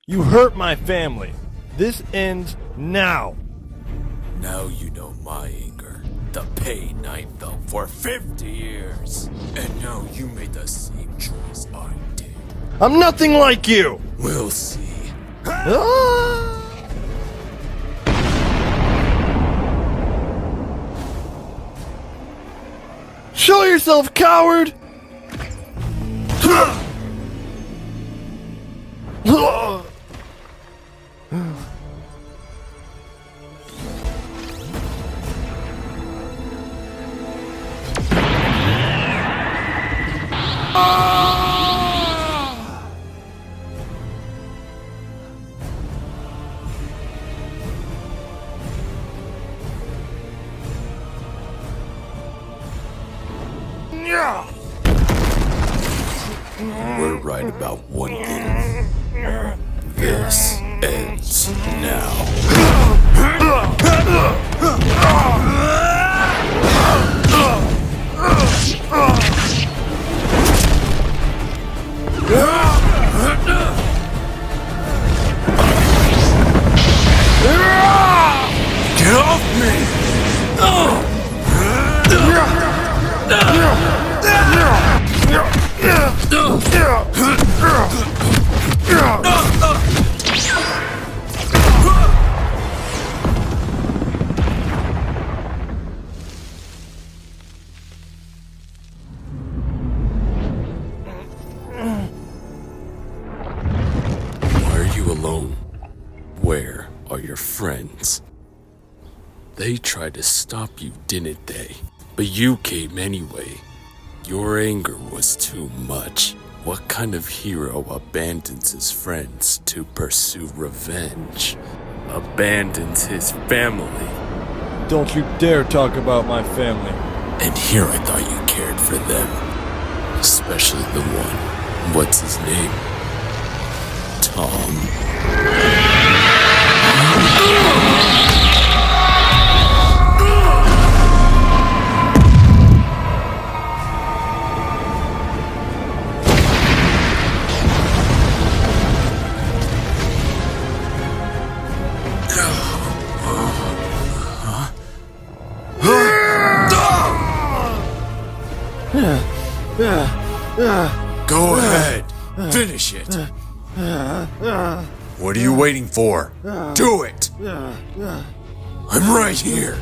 You hurt my family. This ends now. Now you know my anger. The pain I felt for 50 years. And now you made the same choice I did. I'm nothing like you. We'll see. Ah! Show yourself, coward! We're right about one thing. This ends now. Get off me! Why are you alone? Where are your friends? They tried to stop you, didn't they? But you came anyway. Your anger was too much. What kind of hero abandons his friends to pursue revenge? Abandons his family. Don't you dare talk about my family. And here I thought you cared for them. Especially the one. What's his name? Tom. Go ahead. Finish it. What are you waiting for? Do it. I'm right here.